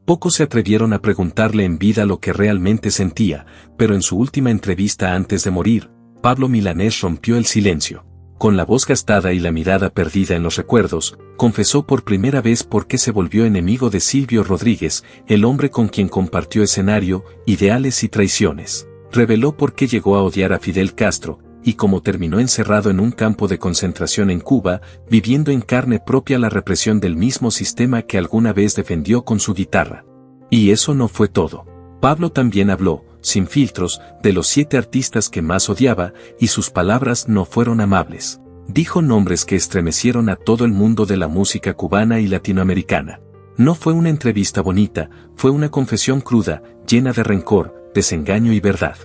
Pocos se atrevieron a preguntarle en vida lo que realmente sentía, pero en su última entrevista antes de morir, Pablo Milanés rompió el silencio. Con la voz gastada y la mirada perdida en los recuerdos, confesó por primera vez por qué se volvió enemigo de Silvio Rodríguez, el hombre con quien compartió escenario, ideales y traiciones. Reveló por qué llegó a odiar a Fidel Castro, y cómo terminó encerrado en un campo de concentración en Cuba, viviendo en carne propia la represión del mismo sistema que alguna vez defendió con su guitarra. Y eso no fue todo. Pablo también habló, sin filtros, de los 7 artistas que más odiaba, y sus palabras no fueron amables. Dijo nombres que estremecieron a todo el mundo de la música cubana y latinoamericana. No fue una entrevista bonita, fue una confesión cruda, llena de rencor, desengaño y verdad.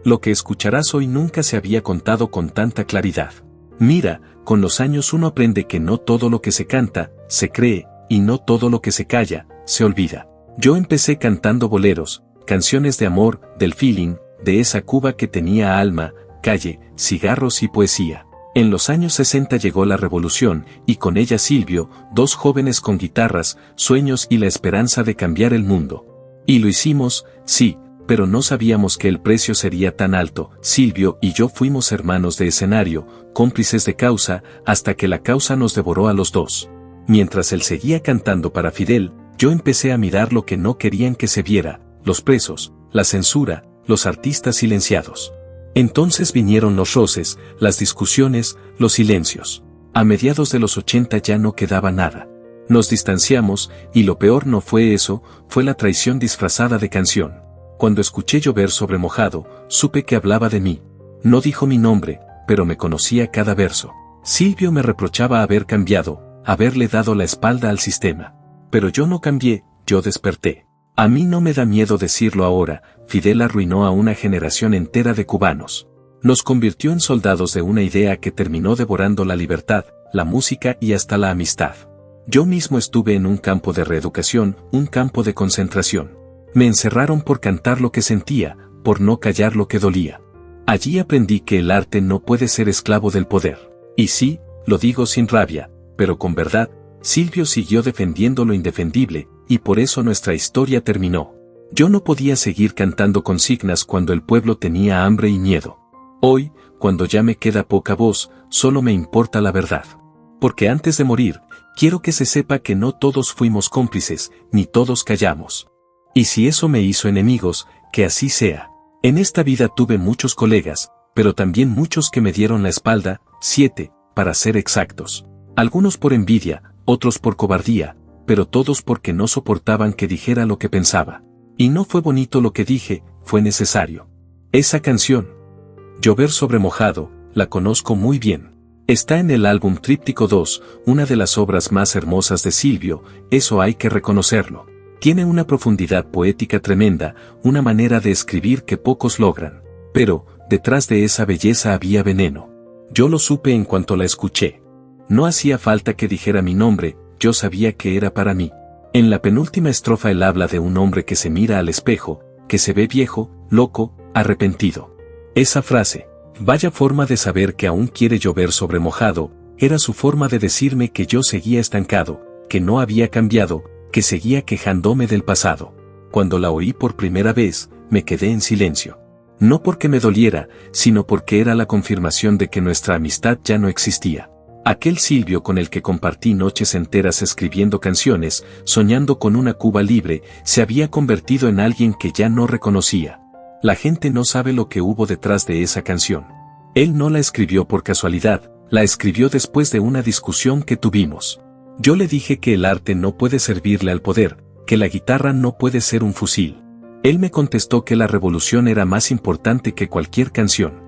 Lo que escucharás hoy nunca se había contado con tanta claridad. Mira, con los años uno aprende que no todo lo que se canta, se cree, y no todo lo que se calla, se olvida. Yo empecé cantando boleros, canciones de amor, del feeling, de esa Cuba que tenía alma, calle, cigarros y poesía. En los años 60 llegó la revolución, y con ella Silvio, 2 jóvenes con guitarras, sueños y la esperanza de cambiar el mundo. Y lo hicimos, sí, pero no sabíamos que el precio sería tan alto. Silvio y yo fuimos hermanos de escenario, cómplices de causa, hasta que la causa nos devoró a los 2. Mientras él seguía cantando para Fidel, yo empecé a mirar lo que no querían que se viera, los presos, la censura, los artistas silenciados. Entonces vinieron los roces, las discusiones, los silencios. A mediados de los 80 ya no quedaba nada. Nos distanciamos, y lo peor no fue eso, fue la traición disfrazada de canción. Cuando escuché llover sobre mojado, supe que hablaba de mí. No dijo mi nombre, pero me conocía cada verso. Silvio me reprochaba haber cambiado, haberle dado la espalda al sistema. Pero yo no cambié, yo desperté. A mí no me da miedo decirlo ahora, Fidel arruinó a una generación entera de cubanos. Nos convirtió en soldados de una idea que terminó devorando la libertad, la música y hasta la amistad. Yo mismo estuve en un campo de reeducación, un campo de concentración. Me encerraron por cantar lo que sentía, por no callar lo que dolía. Allí aprendí que el arte no puede ser esclavo del poder. Y sí, lo digo sin rabia, pero con verdad, Silvio siguió defendiendo lo indefendible, y por eso nuestra historia terminó. Yo no podía seguir cantando consignas cuando el pueblo tenía hambre y miedo. Hoy, cuando ya me queda poca voz, solo me importa la verdad. Porque antes de morir, quiero que se sepa que no todos fuimos cómplices, ni todos callamos. Y si eso me hizo enemigos, que así sea. En esta vida tuve muchos colegas, pero también muchos que me dieron la espalda, 7, para ser exactos. Algunos por envidia, otros por cobardía, pero todos porque no soportaban que dijera lo que pensaba. Y no fue bonito lo que dije, fue necesario. Esa canción, Llover sobre mojado, la conozco muy bien. Está en el álbum Tríptico 2, una de las obras más hermosas de Silvio, eso hay que reconocerlo. Tiene una profundidad poética tremenda, una manera de escribir que pocos logran. Pero, detrás de esa belleza había veneno. Yo lo supe en cuanto la escuché. No hacía falta que dijera mi nombre, yo sabía que era para mí. En la penúltima estrofa él habla de un hombre que se mira al espejo, que se ve viejo, loco, arrepentido. Esa frase, vaya forma de saber que aún quiere llover sobre mojado, era su forma de decirme que yo seguía estancado, que no había cambiado, que seguía quejándome del pasado. Cuando la oí por primera vez, me quedé en silencio. No porque me doliera, sino porque era la confirmación de que nuestra amistad ya no existía. Aquel Silvio con el que compartí noches enteras escribiendo canciones, soñando con una Cuba libre, se había convertido en alguien que ya no reconocía. La gente no sabe lo que hubo detrás de esa canción. Él no la escribió por casualidad, la escribió después de una discusión que tuvimos. Yo le dije que el arte no puede servirle al poder, que la guitarra no puede ser un fusil. Él me contestó que la revolución era más importante que cualquier canción.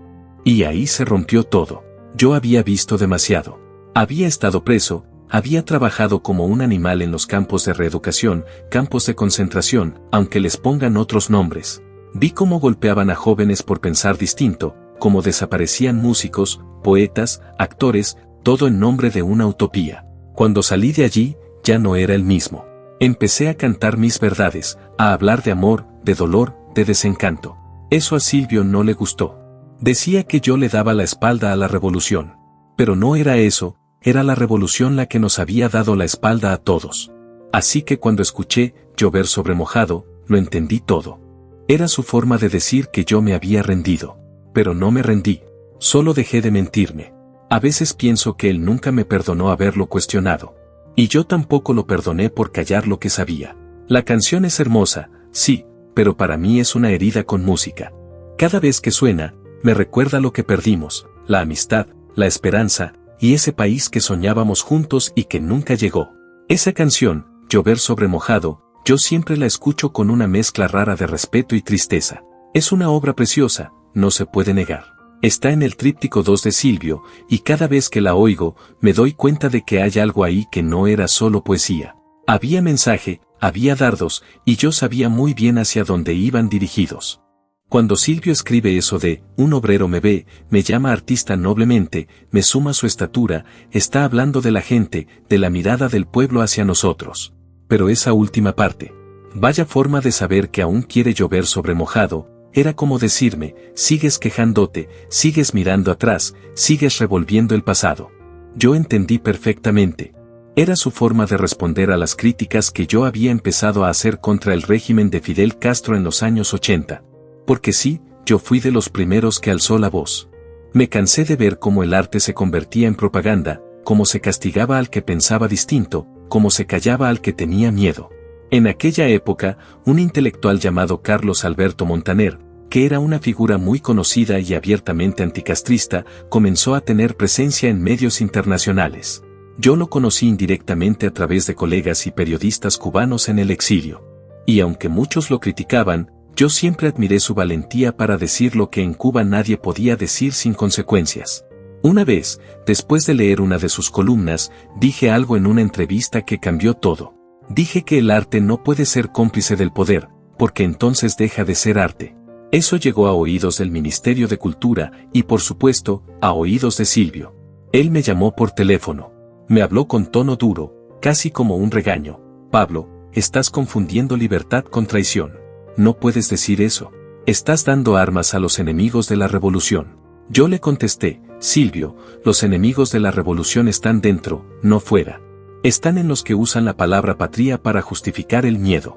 Y ahí se rompió todo. Yo había visto demasiado. Había estado preso, había trabajado como un animal en los campos de reeducación, campos de concentración, aunque les pongan otros nombres. Vi cómo golpeaban a jóvenes por pensar distinto, cómo desaparecían músicos, poetas, actores, todo en nombre de una utopía. Cuando salí de allí, ya no era el mismo. Empecé a cantar mis verdades, a hablar de amor, de dolor, de desencanto. Eso a Silvio no le gustó. Decía que yo le daba la espalda a la revolución. Pero no era eso, era la revolución la que nos había dado la espalda a todos. Así que cuando escuché llover sobre mojado, lo entendí todo. Era su forma de decir que yo me había rendido. Pero no me rendí. Solo dejé de mentirme. A veces pienso que él nunca me perdonó haberlo cuestionado. Y yo tampoco lo perdoné por callar lo que sabía. La canción es hermosa, sí, pero para mí es una herida con música. Cada vez que suena, me recuerda lo que perdimos, la amistad, la esperanza, y ese país que soñábamos juntos y que nunca llegó. Esa canción, Llover sobre mojado, yo siempre la escucho con una mezcla rara de respeto y tristeza. Es una obra preciosa, no se puede negar. Está en el tríptico 2 de Silvio, y cada vez que la oigo, me doy cuenta de que hay algo ahí que no era solo poesía. Había mensaje, había dardos, y yo sabía muy bien hacia dónde iban dirigidos. Cuando Silvio escribe eso de, un obrero me ve, me llama artista noblemente, me suma su estatura, está hablando de la gente, de la mirada del pueblo hacia nosotros. Pero esa última parte, vaya forma de saber que aún quiere llover sobre mojado, era como decirme, sigues quejándote, sigues mirando atrás, sigues revolviendo el pasado. Yo entendí perfectamente. Era su forma de responder a las críticas que yo había empezado a hacer contra el régimen de Fidel Castro en los años 80. Porque sí, yo fui de los primeros que alzó la voz. Me cansé de ver cómo el arte se convertía en propaganda, cómo se castigaba al que pensaba distinto, cómo se callaba al que tenía miedo. En aquella época, un intelectual llamado Carlos Alberto Montaner, que era una figura muy conocida y abiertamente anticastrista, comenzó a tener presencia en medios internacionales. Yo lo conocí indirectamente a través de colegas y periodistas cubanos en el exilio. Y aunque muchos lo criticaban, yo siempre admiré su valentía para decir lo que en Cuba nadie podía decir sin consecuencias. Una vez, después de leer una de sus columnas, dije algo en una entrevista que cambió todo. Dije que el arte no puede ser cómplice del poder, porque entonces deja de ser arte. Eso llegó a oídos del Ministerio de Cultura y, por supuesto, a oídos de Silvio. Él me llamó por teléfono. Me habló con tono duro, casi como un regaño. Pablo, estás confundiendo libertad con traición. No puedes decir eso. Estás dando armas a los enemigos de la revolución. Yo le contesté, Silvio, los enemigos de la revolución están dentro, no fuera. Están en los que usan la palabra patria para justificar el miedo.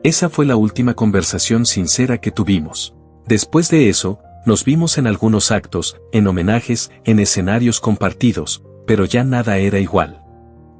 Esa fue la última conversación sincera que tuvimos. Después de eso, nos vimos en algunos actos, en homenajes, en escenarios compartidos, pero ya nada era igual.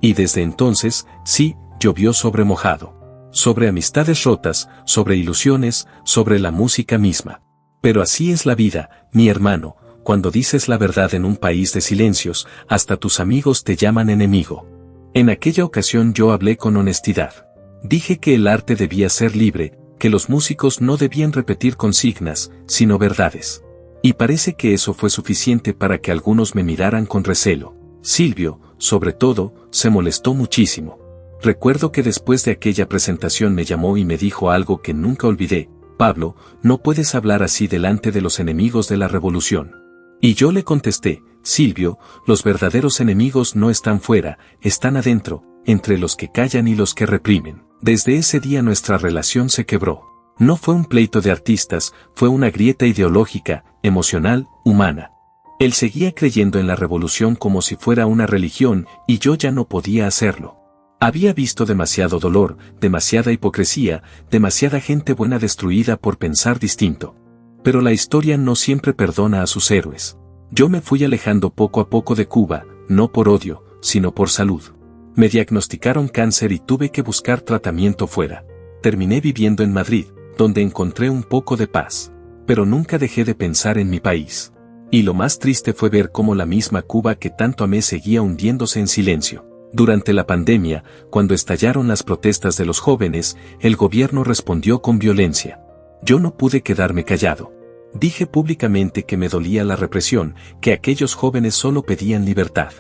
Y desde entonces, sí, llovió sobre mojado. Sobre amistades rotas, sobre ilusiones, sobre la música misma. Pero así es la vida, mi hermano, cuando dices la verdad en un país de silencios, hasta tus amigos te llaman enemigo. En aquella ocasión yo hablé con honestidad. Dije que el arte debía ser libre, que los músicos no debían repetir consignas, sino verdades. Y parece que eso fue suficiente para que algunos me miraran con recelo. Silvio, sobre todo, se molestó muchísimo. Recuerdo que después de aquella presentación me llamó y me dijo algo que nunca olvidé, Pablo, no puedes hablar así delante de los enemigos de la revolución. Y yo le contesté, Silvio, los verdaderos enemigos no están fuera, están adentro, entre los que callan y los que reprimen. Desde ese día nuestra relación se quebró. No fue un pleito de artistas, fue una grieta ideológica, emocional, humana. Él seguía creyendo en la revolución como si fuera una religión, y yo ya no podía hacerlo. Había visto demasiado dolor, demasiada hipocresía, demasiada gente buena destruida por pensar distinto. Pero la historia no siempre perdona a sus héroes. Yo me fui alejando poco a poco de Cuba, no por odio, sino por salud. Me diagnosticaron cáncer y tuve que buscar tratamiento fuera. Terminé viviendo en Madrid, donde encontré un poco de paz. Pero nunca dejé de pensar en mi país. Y lo más triste fue ver cómo la misma Cuba que tanto amé seguía hundiéndose en silencio. Durante la pandemia, cuando estallaron las protestas de los jóvenes, el gobierno respondió con violencia. Yo no pude quedarme callado. Dije públicamente que me dolía la represión, que aquellos jóvenes solo pedían libertad.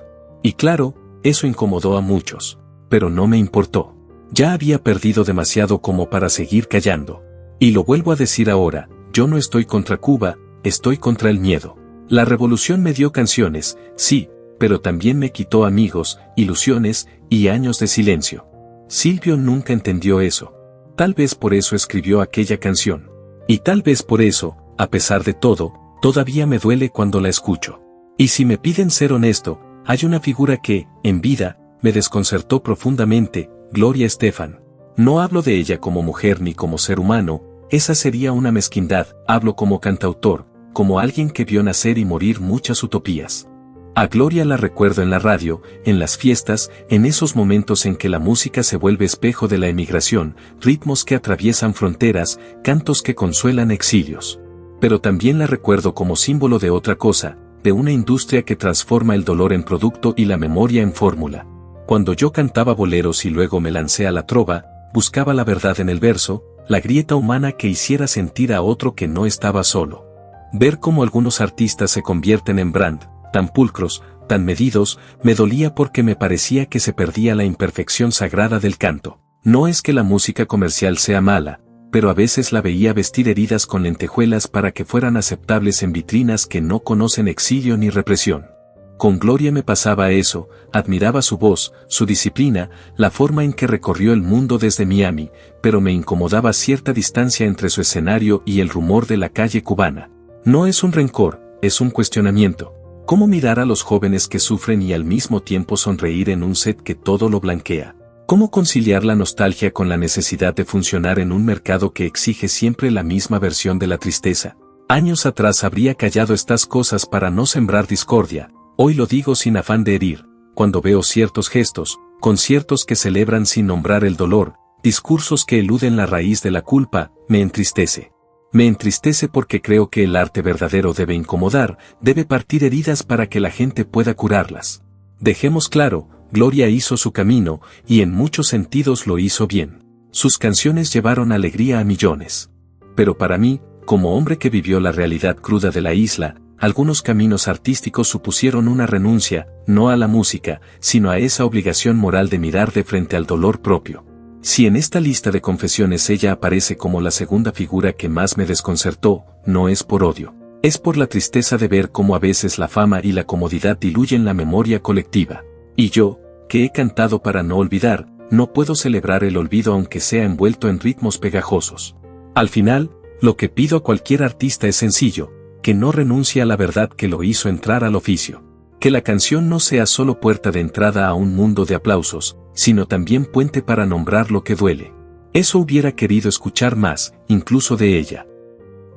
Y claro, eso incomodó a muchos. Pero no me importó. Ya había perdido demasiado como para seguir callando. Y lo vuelvo a decir ahora, yo no estoy contra Cuba, estoy contra el miedo. La revolución me dio canciones, sí, pero también me quitó amigos, ilusiones y años de silencio. Silvio nunca entendió eso. Tal vez por eso escribió aquella canción. Y tal vez por eso, a pesar de todo, todavía me duele cuando la escucho. Y si me piden ser honesto, hay una figura que, en vida, me desconcertó profundamente, Gloria Estefan. No hablo de ella como mujer ni como ser humano, esa sería una mezquindad, hablo como cantautor, como alguien que vio nacer y morir muchas utopías. A Gloria la recuerdo en la radio, en las fiestas, en esos momentos en que la música se vuelve espejo de la emigración, ritmos que atraviesan fronteras, cantos que consuelan exilios. Pero también la recuerdo como símbolo de otra cosa, de una industria que transforma el dolor en producto y la memoria en fórmula. Cuando yo cantaba boleros y luego me lancé a la trova, buscaba la verdad en el verso, la grieta humana que hiciera sentir a otro que no estaba solo. Ver cómo algunos artistas se convierten en brand, tan pulcros, tan medidos, me dolía porque me parecía que se perdía la imperfección sagrada del canto. No es que la música comercial sea mala, pero a veces la veía vestir heridas con lentejuelas para que fueran aceptables en vitrinas que no conocen exilio ni represión. Con Gloria me pasaba eso, admiraba su voz, su disciplina, la forma en que recorrió el mundo desde Miami, pero me incomodaba cierta distancia entre su escenario y el rumor de la calle cubana. No es un rencor, es un cuestionamiento. ¿Cómo mirar a los jóvenes que sufren y al mismo tiempo sonreír en un set que todo lo blanquea? ¿Cómo conciliar la nostalgia con la necesidad de funcionar en un mercado que exige siempre la misma versión de la tristeza? Años atrás habría callado estas cosas para no sembrar discordia, hoy lo digo sin afán de herir, cuando veo ciertos gestos, conciertos que celebran sin nombrar el dolor, discursos que eluden la raíz de la culpa, me entristece. Me entristece porque creo que el arte verdadero debe incomodar, debe partir heridas para que la gente pueda curarlas. Dejemos claro, Gloria hizo su camino, y en muchos sentidos lo hizo bien. Sus canciones llevaron alegría a millones. Pero para mí, como hombre que vivió la realidad cruda de la isla, algunos caminos artísticos supusieron una renuncia, no a la música, sino a esa obligación moral de mirar de frente al dolor propio. Si en esta lista de confesiones ella aparece como la segunda figura que más me desconcertó, no es por odio. Es por la tristeza de ver cómo a veces la fama y la comodidad diluyen la memoria colectiva. Y yo, que he cantado para no olvidar, no puedo celebrar el olvido aunque sea envuelto en ritmos pegajosos. Al final, lo que pido a cualquier artista es sencillo, que no renuncie a la verdad que lo hizo entrar al oficio. Que la canción no sea solo puerta de entrada a un mundo de aplausos, sino también puente para nombrar lo que duele. Eso hubiera querido escuchar más, incluso de ella.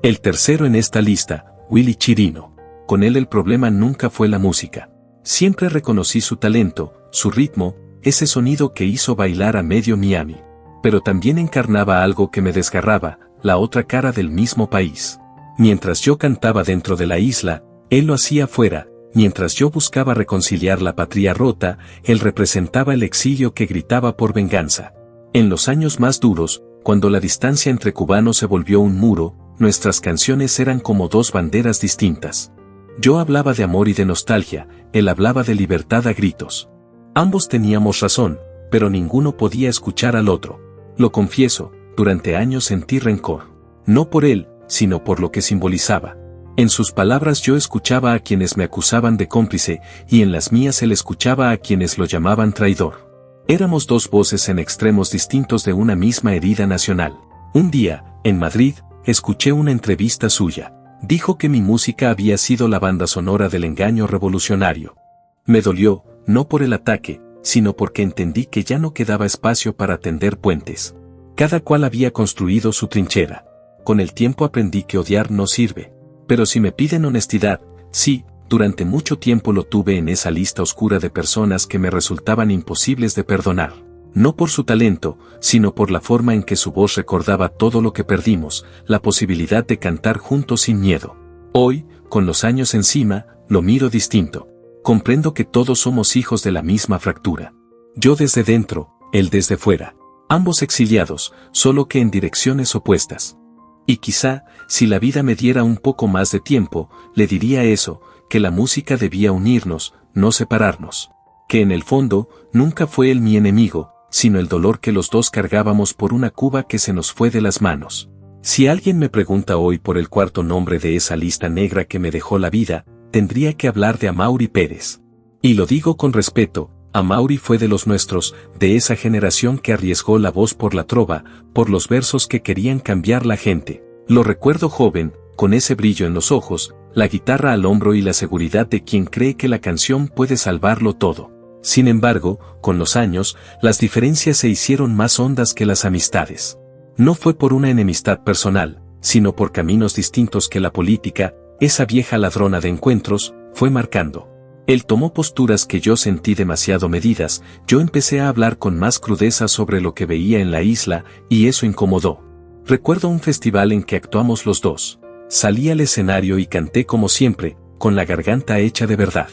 El tercero en esta lista, Willy Chirino. Con él el problema nunca fue la música. Siempre reconocí su talento, su ritmo, ese sonido que hizo bailar a medio Miami. Pero también encarnaba algo que me desgarraba, la otra cara del mismo país. Mientras yo cantaba dentro de la isla, él lo hacía fuera. Mientras yo buscaba reconciliar la patria rota, él representaba el exilio que gritaba por venganza. En los años más duros, cuando la distancia entre cubanos se volvió un muro, nuestras canciones eran como dos banderas distintas. Yo hablaba de amor y de nostalgia, él hablaba de libertad a gritos. Ambos teníamos razón, pero ninguno podía escuchar al otro. Lo confieso, durante años sentí rencor. No por él, sino por lo que simbolizaba. En sus palabras yo escuchaba a quienes me acusaban de cómplice, y en las mías él escuchaba a quienes lo llamaban traidor. Éramos dos voces en extremos distintos de una misma herida nacional. Un día, en Madrid, escuché una entrevista suya. Dijo que mi música había sido la banda sonora del engaño revolucionario. Me dolió, no por el ataque, sino porque entendí que ya no quedaba espacio para tender puentes. Cada cual había construido su trinchera. Con el tiempo aprendí que odiar no sirve. Pero si me piden honestidad, sí, durante mucho tiempo lo tuve en esa lista oscura de personas que me resultaban imposibles de perdonar. No por su talento, sino por la forma en que su voz recordaba todo lo que perdimos, la posibilidad de cantar juntos sin miedo. Hoy, con los años encima, lo miro distinto. Comprendo que todos somos hijos de la misma fractura. Yo desde dentro, él desde fuera. Ambos exiliados, solo que en direcciones opuestas. Y quizá, si la vida me diera un poco más de tiempo, le diría eso, que la música debía unirnos, no separarnos. Que en el fondo, nunca fue él mi enemigo, sino el dolor que los dos cargábamos por una Cuba que se nos fue de las manos. Si alguien me pregunta hoy por el cuarto nombre de esa lista negra que me dejó la vida, tendría que hablar de Amaury Pérez. Y lo digo con respeto, Amaury fue de los nuestros, de esa generación que arriesgó la voz por la trova, por los versos que querían cambiar la gente. Lo recuerdo joven, con ese brillo en los ojos, la guitarra al hombro y la seguridad de quien cree que la canción puede salvarlo todo. Sin embargo, con los años, las diferencias se hicieron más hondas que las amistades. No fue por una enemistad personal, sino por caminos distintos que la política, esa vieja ladrona de encuentros, fue marcando. Él tomó posturas que yo sentí demasiado medidas, yo empecé a hablar con más crudeza sobre lo que veía en la isla, y eso incomodó. Recuerdo un festival en que actuamos los dos. Salí al escenario y canté como siempre, con la garganta hecha de verdad.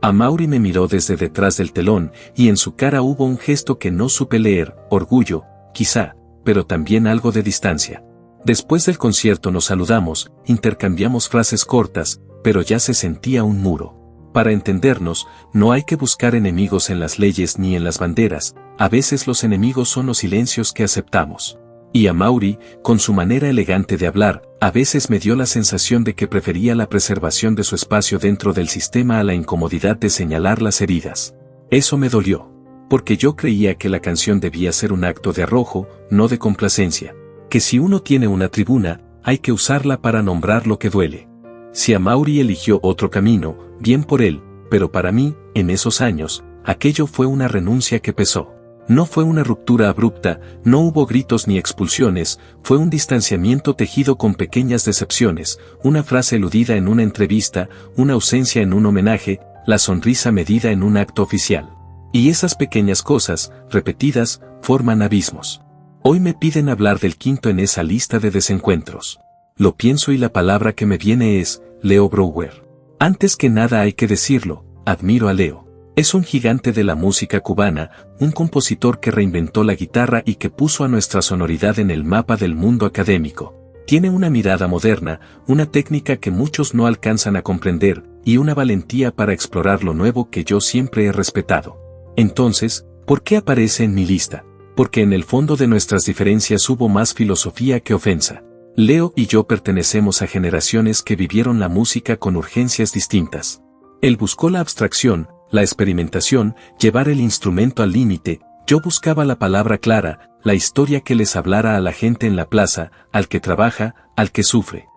Amaury me miró desde detrás del telón, y en su cara hubo un gesto que no supe leer, orgullo, quizá, pero también algo de distancia. Después del concierto nos saludamos, intercambiamos frases cortas, pero ya se sentía un muro. Para entendernos, no hay que buscar enemigos en las leyes ni en las banderas, a veces los enemigos son los silencios que aceptamos. Y Amaury, con su manera elegante de hablar, a veces me dio la sensación de que prefería la preservación de su espacio dentro del sistema a la incomodidad de señalar las heridas. Eso me dolió. Porque yo creía que la canción debía ser un acto de arrojo, no de complacencia. Que si uno tiene una tribuna, hay que usarla para nombrar lo que duele. Si Amaury eligió otro camino, bien por él, pero para mí, en esos años, aquello fue una renuncia que pesó. No fue una ruptura abrupta, no hubo gritos ni expulsiones, fue un distanciamiento tejido con pequeñas decepciones, una frase eludida en una entrevista, una ausencia en un homenaje, la sonrisa medida en un acto oficial. Y esas pequeñas cosas, repetidas, forman abismos. Hoy me piden hablar del quinto en esa lista de desencuentros. Lo pienso y la palabra que me viene es, Leo Brouwer. Antes que nada hay que decirlo, admiro a Leo. Es un gigante de la música cubana, un compositor que reinventó la guitarra y que puso a nuestra sonoridad en el mapa del mundo académico. Tiene una mirada moderna, una técnica que muchos no alcanzan a comprender, y una valentía para explorar lo nuevo que yo siempre he respetado. Entonces, ¿por qué aparece en mi lista? Porque en el fondo de nuestras diferencias hubo más filosofía que ofensa. Leo y yo pertenecemos a generaciones que vivieron la música con urgencias distintas. Él buscó la abstracción, la experimentación, llevar el instrumento al límite, yo buscaba la palabra clara, la historia que les hablara a la gente en la plaza, al que trabaja, al que sufre.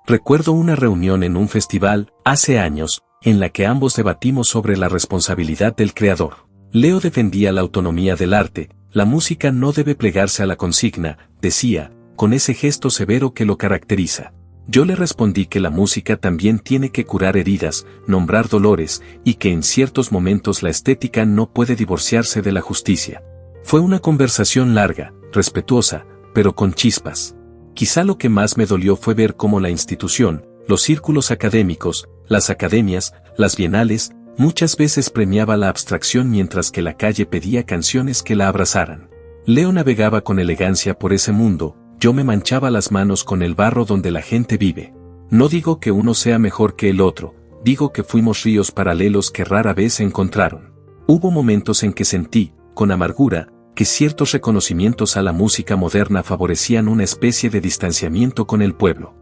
Recuerdo una reunión en un festival, hace años, en la que ambos debatimos sobre la responsabilidad del creador. Leo defendía la autonomía del arte, la música no debe plegarse a la consigna, decía, con ese gesto severo que lo caracteriza. Yo le respondí que la música también tiene que curar heridas, nombrar dolores, y que en ciertos momentos la estética no puede divorciarse de la justicia. Fue una conversación larga, respetuosa, pero con chispas. Quizá lo que más me dolió fue ver cómo la institución, los círculos académicos, las academias, las bienales, muchas veces premiaba la abstracción mientras que la calle pedía canciones que la abrazaran. Leo navegaba con elegancia por ese mundo, yo me manchaba las manos con el barro donde la gente vive. No digo que uno sea mejor que el otro, digo que fuimos ríos paralelos que rara vez se encontraron. Hubo momentos en que sentí, con amargura, que ciertos reconocimientos a la música moderna favorecían una especie de distanciamiento con el pueblo.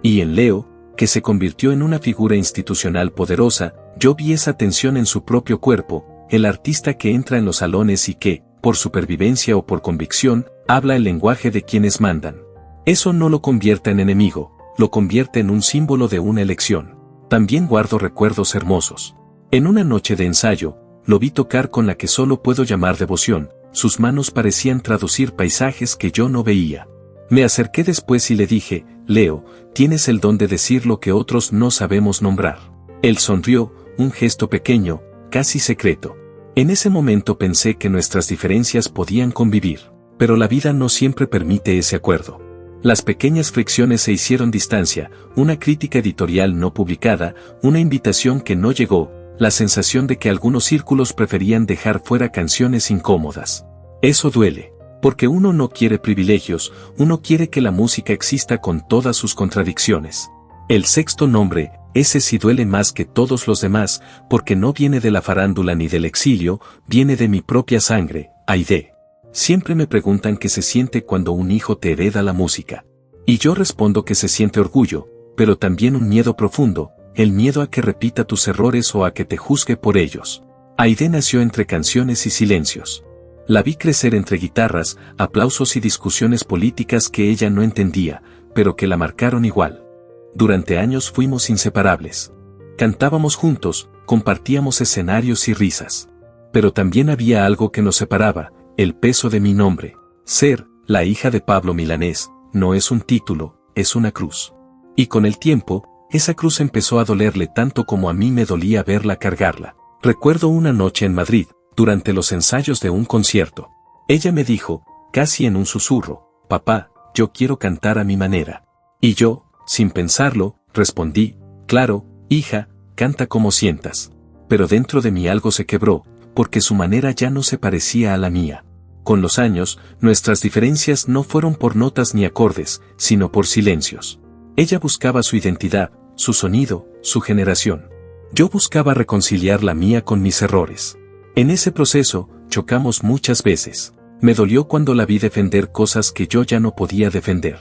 Y en Leo, que se convirtió en una figura institucional poderosa, yo vi esa tensión en su propio cuerpo, el artista que entra en los salones y que, por supervivencia o por convicción, habla el lenguaje de quienes mandan. Eso no lo convierte en enemigo, lo convierte en un símbolo de una elección. También guardo recuerdos hermosos. En una noche de ensayo, lo vi tocar con la que solo puedo llamar devoción, sus manos parecían traducir paisajes que yo no veía. Me acerqué después y le dije, Leo, tienes el don de decir lo que otros no sabemos nombrar. Él sonrió, un gesto pequeño, casi secreto. En ese momento pensé que nuestras diferencias podían convivir, pero la vida no siempre permite ese acuerdo. Las pequeñas fricciones se hicieron distancia, una crítica editorial no publicada, una invitación que no llegó, la sensación de que algunos círculos preferían dejar fuera canciones incómodas. Eso duele, porque uno no quiere privilegios, uno quiere que la música exista con todas sus contradicciones. El sexto nombre, ese sí duele más que todos los demás, porque no viene de la farándula ni del exilio, viene de mi propia sangre, Aide. Siempre me preguntan qué se siente cuando un hijo te hereda la música. Y yo respondo que se siente orgullo, pero también un miedo profundo, el miedo a que repita tus errores o a que te juzgue por ellos. Aide nació entre canciones y silencios. La vi crecer entre guitarras, aplausos y discusiones políticas que ella no entendía, pero que la marcaron igual. Durante años fuimos inseparables. Cantábamos juntos, compartíamos escenarios y risas. Pero también había algo que nos separaba, el peso de mi nombre. Ser la hija de Pablo Milanés no es un título, es una cruz. Y con el tiempo, esa cruz empezó a dolerle tanto como a mí me dolía verla cargarla. Recuerdo una noche en Madrid, durante los ensayos de un concierto. Ella me dijo, casi en un susurro, papá, yo quiero cantar a mi manera. Y yo, sin pensarlo, respondí, claro, hija, canta como sientas. Pero dentro de mí algo se quebró, porque su manera ya no se parecía a la mía. Con los años, nuestras diferencias no fueron por notas ni acordes, sino por silencios. Ella buscaba su identidad, su sonido, su generación. Yo buscaba reconciliar la mía con mis errores. En ese proceso, chocamos muchas veces. Me dolió cuando la vi defender cosas que yo ya no podía defender.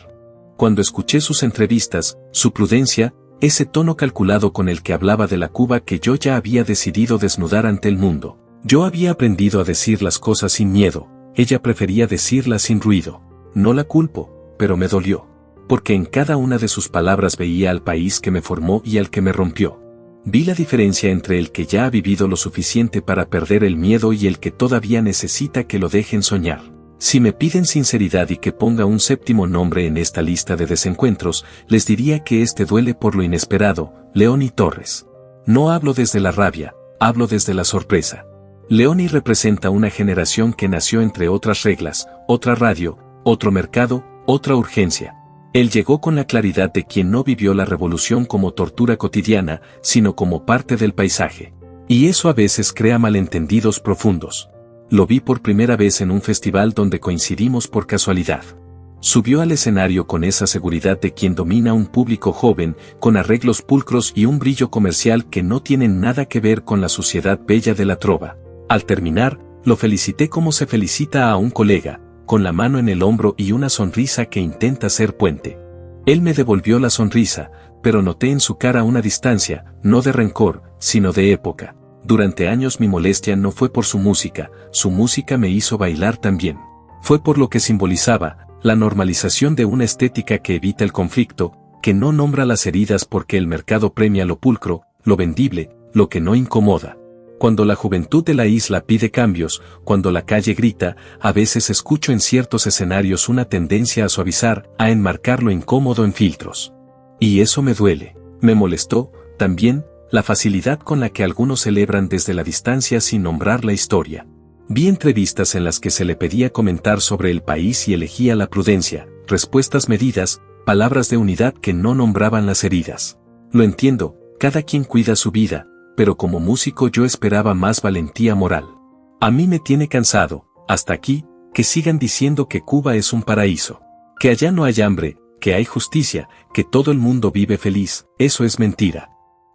Cuando escuché sus entrevistas, su prudencia, ese tono calculado con el que hablaba de la Cuba que yo ya había decidido desnudar ante el mundo. Yo había aprendido a decir las cosas sin miedo, ella prefería decirlas sin ruido. No la culpo, pero me dolió. Porque en cada una de sus palabras veía al país que me formó y al que me rompió. Vi la diferencia entre el que ya ha vivido lo suficiente para perder el miedo y el que todavía necesita que lo dejen soñar. Si me piden sinceridad y que ponga un séptimo nombre en esta lista de desencuentros, les diría que este duele por lo inesperado, Leoni Torres. No hablo desde la rabia, hablo desde la sorpresa. Leoni representa una generación que nació entre otras reglas, otra radio, otro mercado, otra urgencia. Él llegó con la claridad de quien no vivió la revolución como tortura cotidiana, sino como parte del paisaje. Y eso a veces crea malentendidos profundos. Lo vi por primera vez en un festival donde coincidimos por casualidad. Subió al escenario con esa seguridad de quien domina un público joven, con arreglos pulcros y un brillo comercial que no tienen nada que ver con la suciedad bella de la trova. Al terminar, lo felicité como se felicita a un colega, con la mano en el hombro y una sonrisa que intenta ser puente. Él me devolvió la sonrisa, pero noté en su cara una distancia, no de rencor, sino de época. Durante años mi molestia no fue por su música me hizo bailar también. Fue por lo que simbolizaba, la normalización de una estética que evita el conflicto, que no nombra las heridas porque el mercado premia lo pulcro, lo vendible, lo que no incomoda. Cuando la juventud de la isla pide cambios, cuando la calle grita, a veces escucho en ciertos escenarios una tendencia a suavizar, a enmarcar lo incómodo en filtros. Y eso me duele. Me molestó, también, la facilidad con la que algunos celebran desde la distancia sin nombrar la historia. Vi entrevistas en las que se le pedía comentar sobre el país y elegía la prudencia, respuestas medidas, palabras de unidad que no nombraban las heridas. Lo entiendo, cada quien cuida su vida, pero como músico yo esperaba más valentía moral. A mí me tiene cansado, hasta aquí, que sigan diciendo que Cuba es un paraíso. Que allá no hay hambre, que hay justicia, que todo el mundo vive feliz, eso es mentira.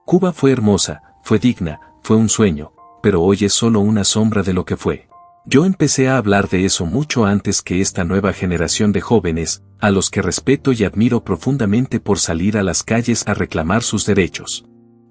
Cuba fue hermosa, fue digna, fue un sueño, pero hoy es solo una sombra de lo que fue. Yo empecé a hablar de eso mucho antes que esta nueva generación de jóvenes, a los que respeto y admiro profundamente por salir a las calles a reclamar sus derechos.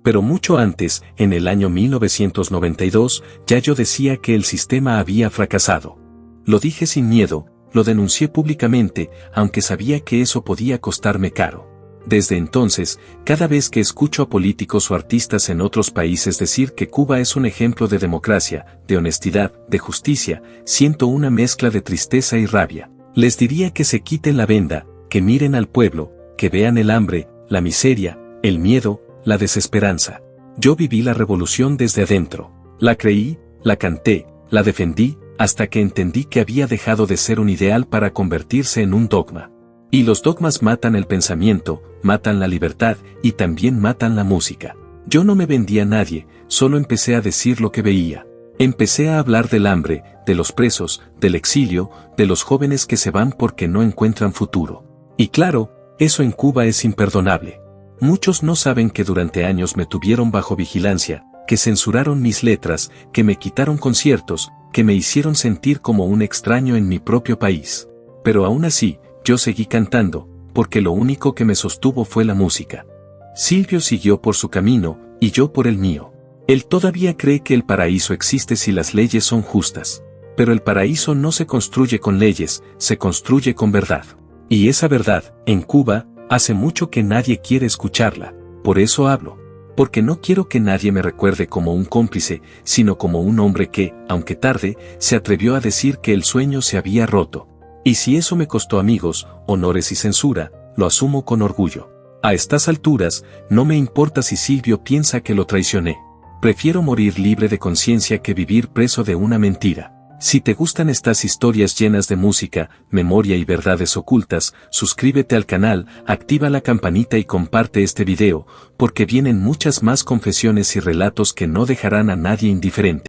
Pero mucho antes, en el año 1992, ya yo decía que el sistema había fracasado. Lo dije sin miedo, lo denuncié públicamente, aunque sabía que eso podía costarme caro. Desde entonces, cada vez que escucho a políticos o artistas en otros países decir que Cuba es un ejemplo de democracia, de honestidad, de justicia, siento una mezcla de tristeza y rabia. Les diría que se quiten la venda, que miren al pueblo, que vean el hambre, la miseria, el miedo, la desesperanza. Yo viví la revolución desde adentro. La creí, la canté, la defendí, hasta que entendí que había dejado de ser un ideal para convertirse en un dogma. Y los dogmas matan el pensamiento, matan la libertad y también matan la música. Yo no me vendí a nadie, solo empecé a decir lo que veía. Empecé a hablar del hambre, de los presos, del exilio, de los jóvenes que se van porque no encuentran futuro. Y claro, eso en Cuba es imperdonable. Muchos no saben que durante años me tuvieron bajo vigilancia, que censuraron mis letras, que me quitaron conciertos, que me hicieron sentir como un extraño en mi propio país. Pero aún así, yo seguí cantando, porque lo único que me sostuvo fue la música. Silvio siguió por su camino, y yo por el mío. Él todavía cree que el paraíso existe si las leyes son justas. Pero el paraíso no se construye con leyes, se construye con verdad. Y esa verdad, en Cuba, hace mucho que nadie quiere escucharla, por eso hablo. Porque no quiero que nadie me recuerde como un cómplice, sino como un hombre que, aunque tarde, se atrevió a decir que el sueño se había roto. Y si eso me costó amigos, honores y censura, lo asumo con orgullo. A estas alturas, no me importa si Silvio piensa que lo traicioné. Prefiero morir libre de conciencia que vivir preso de una mentira. Si te gustan estas historias llenas de música, memoria y verdades ocultas, suscríbete al canal, activa la campanita y comparte este video, porque vienen muchas más confesiones y relatos que no dejarán a nadie indiferente.